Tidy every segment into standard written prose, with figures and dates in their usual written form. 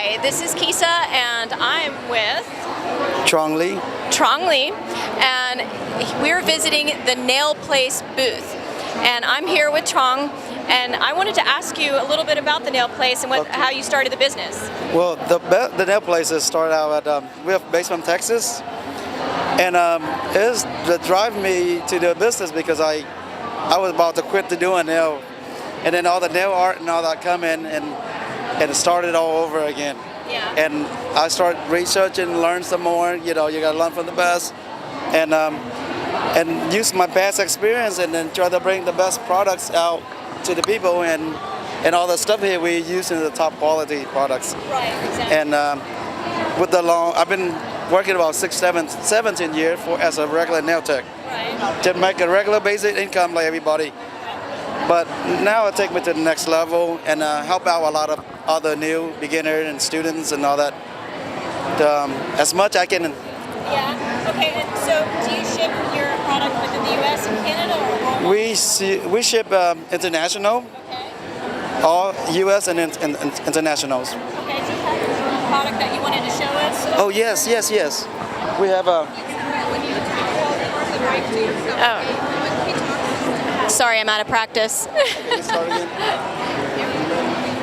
Hi, this is Kisa, and I'm with Truong. and we're visiting the nail place booth. And I'm here with Truong, and I wanted to ask you a little bit about the nail place and how you started the business. Well, the nail places started out at we're based from Texas, and it's that drive me to the business because I was about to quit to do a nail, and then all the nail art and all that come in and it started all over again. Yeah. And I started researching, learn some more. You know, you gotta learn from the best, and use my past experience, and then try to bring the best products out to the people, and all the stuff here we use in the top quality products. Right. Exactly. And I've been working about 17 years as a regular nail tech, Right. to make a regular basic income like everybody. But now it take me to the next level and help out a lot of other new beginners and students and all that. As much I can. Yeah. Okay. And so, do you ship your product within the U.S. and Canada, or worldwide? We ship international, Okay. all U.S. and internationals. Okay. Do you have a product that you wanted to show us? Oh yes. We have a. Oh. Sorry, I'm out of practice. Can you start again?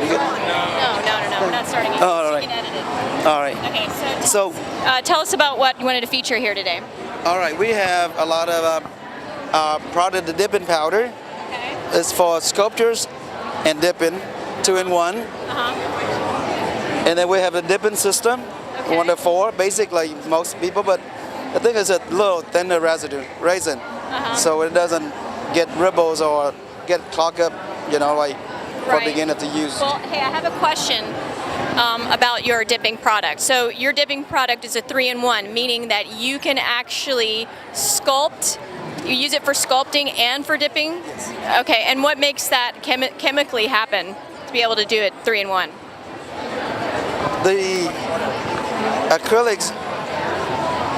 You good? No, we're not starting it. Oh, all right. You can edit it. All right. Okay, So, tell us about what you wanted to feature here today. all right, we have a lot of product, the dipping powder. Okay. It's for sculptures and dipping, 2-in-1. Uh-huh. And then we have the dipping system, Okay. 1-to-4, basic like most people, but I think it's a little thinner resin, Uh-huh. so it doesn't get ripples or get clogged up, like for Right. beginner to use. Well, hey, I have a question about your dipping product. So your dipping product is a 3-in-1, meaning that you can actually sculpt. You use it for sculpting and for dipping? Yes. Okay, and what makes that chemically happen to be able to do it 3-in-1? The acrylics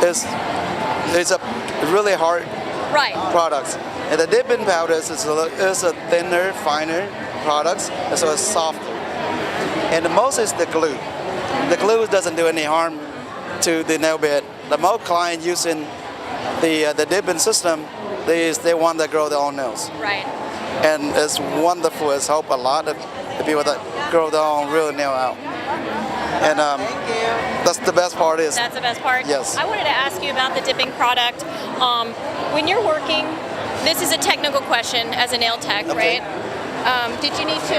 is a really hard Right. products. And the dipping powders is a thinner, finer products, and so it's softer. And the most is the glue. The glue doesn't do any harm to the nail bed. The most client using the dipping system, they want to grow their own nails. Right. And it's wonderful. It's helped a lot of the people that grow their own real nail out. And that's the best part is. That's the best part? Yes. I wanted to ask you about the dipping product. When you're working, this is a technical question as a nail tech, Okay. right? Did you need to,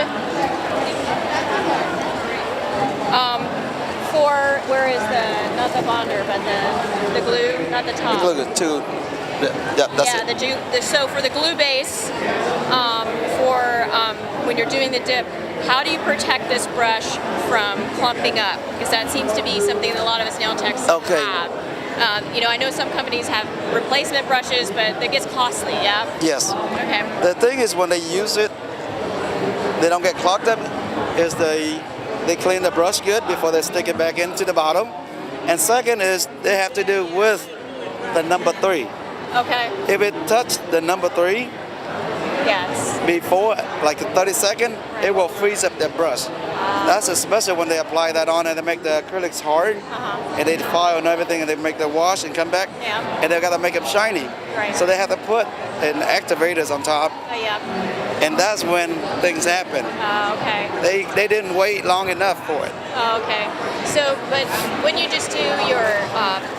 where is not the bonder, but the glue, not the top. Glue too. Yeah, that's it. So for the glue base, when you're doing the dip, how do you protect this brush from clumping up? Because that seems to be something that a lot of us nail techs have. I know some companies have replacement brushes, but it gets costly, yeah? Yes. Okay. The thing is, when they use it, they don't get clogged up. Is they clean the brush good before they stick it back into the bottom. And second is they have to do with the number 3. Okay. If it touched the number 3 Yes. before, like 30 seconds, it will freeze up the brush. That's especially when they apply that on and they make the acrylics hard, Uh-huh. and they file and everything, and they make the wash and come back, Yeah. and they gotta make them shiny. Right. So they have to put an activators on top, Yeah. and that's when things happen. Okay. They didn't wait long enough for it. Oh, okay. So, but when you just do your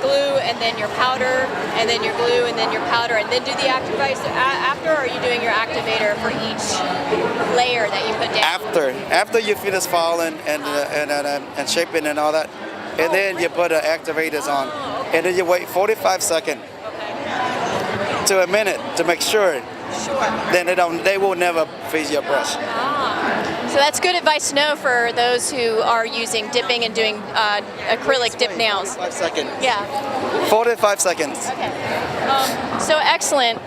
glue and then your powder and then your glue and then your powder and then do the activator after, or are you doing your activator for each layer that you put down? After you finish filing and shaping and all that, and then you put the activators on, and then you wait 45 seconds Okay. to a minute to make sure. Sure. Then they will never freeze your brush. So that's good advice to know for those who are using dipping and doing acrylic dip nails. 45 seconds. Yeah. 45 seconds. Okay. So excellent.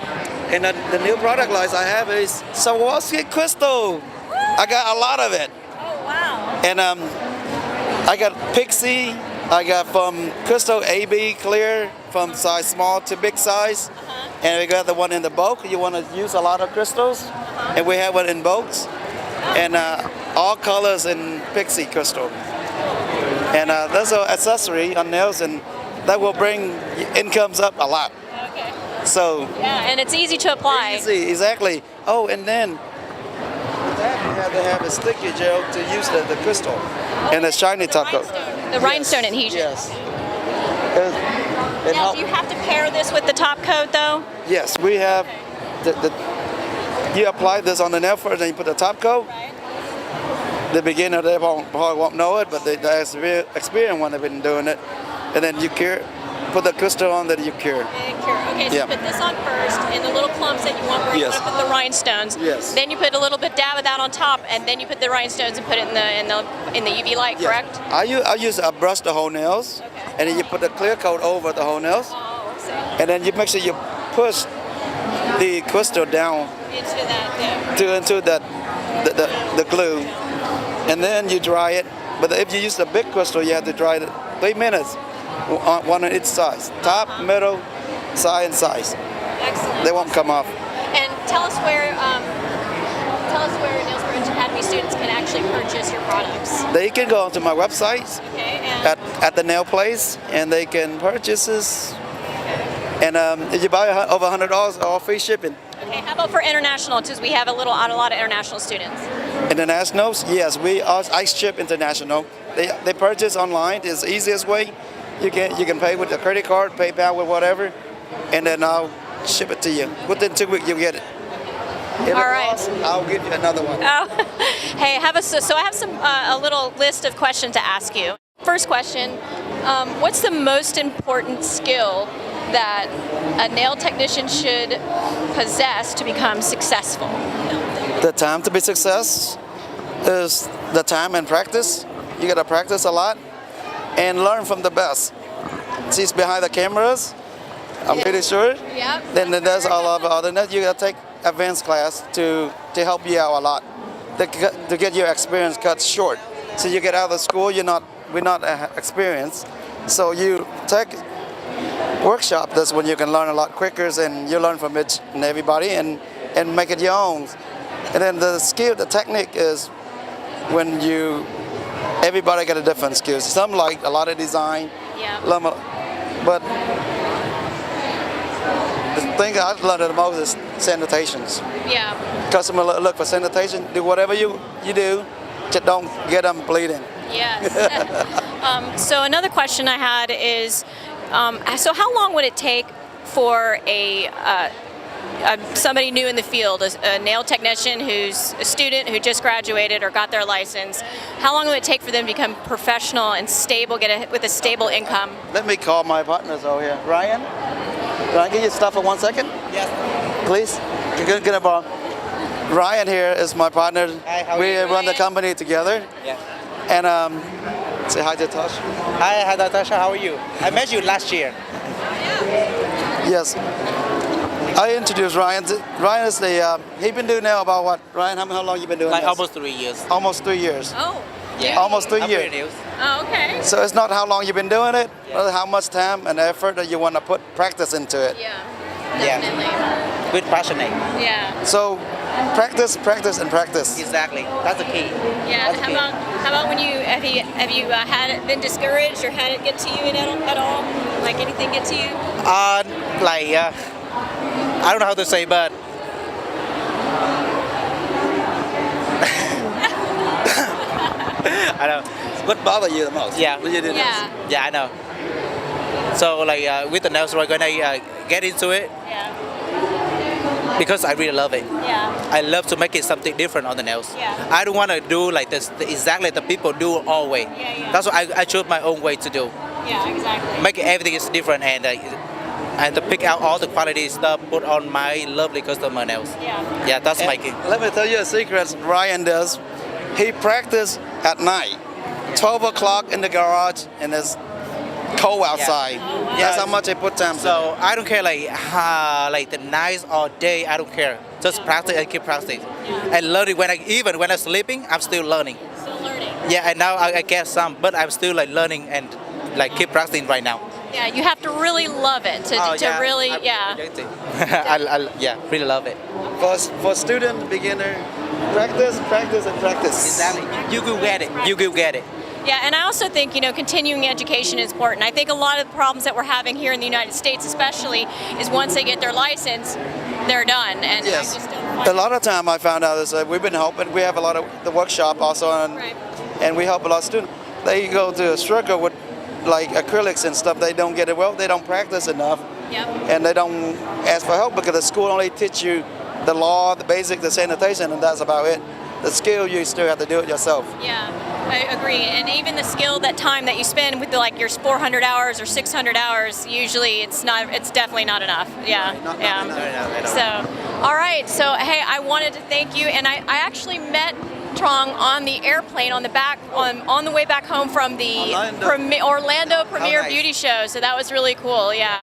And the new product lines I have is Swarovski crystal. I got a lot of it. Oh wow. And I got Pixie. I got from crystal AB clear from size small to big size. And we got the one in the bulk. You want to use a lot of crystals, and we have one in bulks, and all colors in Pixie crystal. And that's an accessory on nails, and that will bring incomes up a lot. Okay. So Yeah, and it's easy to apply. easy, exactly. Oh, and then that you have to have a sticky gel to use the crystal and the shiny top coat. The rhinestone adhesion. Yes. Now, do you have to pair this with the top coat though? Yes, we have you apply this on the nail first, and you put the top coat. Right. The beginner, they probably won't know it, but the experienced one have been doing it. And then you cure, put the crystal on, then you cure. Okay, so Yeah. you put this on first, and the little clumps that you want where you Yes. want to put the rhinestones. Yes. Then you put a little bit dab of that on top, and then you put the rhinestones and put it in the UV light, Yeah. correct? I brush the whole nails, Okay. and then you put the clear coat over the whole nails, Oh, see. and then you make sure you push the crystal down Into that dip. into the glue, and then you dry it. But if you use the big crystal, you have to dry it 3 minutes, one on each side, top, middle, side, and sides. Excellent. They won't come off. And tell us where Nails Bridge Academy students can actually purchase your products. They can go onto my website Okay. And at the nail place, and they can purchase this. And if you buy over $100, all free shipping. okay, how about for international? Because we have a lot of international students. Internationals, yes, I ship international. They purchase online. It's the easiest way. You can pay with a credit card, PayPal, with whatever, and then I'll ship it to you. Within 2 weeks, you'll get it. If All it right. lost, I'll give you another one. Oh, hey, I have a little list of questions to ask you. First question: what's the most important skill that a nail technician should possess to become successful? The time to be success is the time and practice. You gotta practice a lot and learn from the best. She's behind the cameras, I'm pretty sure. Yep. Then there's all of other net. You gotta take advanced class to help you out a lot, to get your experience cut short. So you get out of school, we're not experienced. So you take workshop. That's when you can learn a lot quicker, and you learn from it and everybody, and make it your own. And then the skill, the technique is when everybody got a different skills. Some like a lot of design, Yeah. but the thing I've learned the most is sanitations. Yeah. Customer look for sanitation. Do whatever you do, just don't get them bleeding. Yes. So another question I had is, so how long would it take for somebody new in the field, a nail technician who's a student who just graduated or got their license, how long would it take for them to become professional and stable, with a stable income? Let me call my partners over here. Ryan, can I get your stuff for 1 second? Yes. Please? Get a bar. Ryan here is my partner. Hi, how are we you? run the company together. Yeah. And say hi to Tosh. Hi, Natasha. How are you? I met you last year. Yes. I introduced Ryan. Ryan is he's been doing now about what? Ryan, how long you been doing Like this? almost 3 years. Almost 3 years. Oh. Yeah. Almost 3 I'm years. pretty new. Oh, okay. So it's not how long you've been doing it, but how much time and effort that you want to put practice into it. Yeah. Yeah. Definitely. With passionate. Yeah. So practice, practice, and practice. Exactly. That's the key. Yeah. That's the key. How about when have you been discouraged or had it get to you at all? Like anything get to you? I don't know how to say, but I know. What bothers you the most? Yeah. When you do Yeah. Yeah, I know. So with the nails, we're gonna get into it Yeah. because I really love it. Yeah. I love to make it something different on the nails. Yeah. I don't want to do like this exactly the people do all way. Yeah. That's why I chose my own way to do. Yeah. Exactly. Make everything is different and to pick out all the quality stuff put on my lovely customer nails. Yeah. Yeah, that's my And key. let me tell you a secret Ryan does. He practices at night, 12 o'clock in the garage, and it's cold outside. Yeah. That's how much he put time. So I don't care like the nights or day. I don't care. Just practice and keep practicing. And learning even when I'm sleeping, I'm still learning. Still learning. Yeah, and now I get some, but I'm still like learning and like keep practicing right now. Yeah. You have to really love it to really. I really love it. For student, beginner, practice, practice, and practice. Exactly. You will get it. You will get it. Yeah, and I also think, continuing education is important. I think a lot of the problems that we're having here in the United States especially is once they get their license, they're done. And Yes. I just don't find A lot of time I found out is we've been helping. We have a lot of the workshop also, Right. and we help a lot of students. They go to a struggle with like acrylics and stuff. They don't get it well. They don't practice enough, Yep. and they don't ask for help because the school only teach you the law, the basic, the sanitation, and that's about it. The skill you still have to do it yourself. Yeah, I agree. And even the skill, that time that you spend with like your 400 hours or 600 hours, usually it's definitely not enough. Yeah, yeah. So, all right. So, hey, I wanted to thank you, and I actually met Truong on the airplane on the way back home from the Orlando. Orlando Premiere nice. Beauty Show. So that was really cool. Yeah.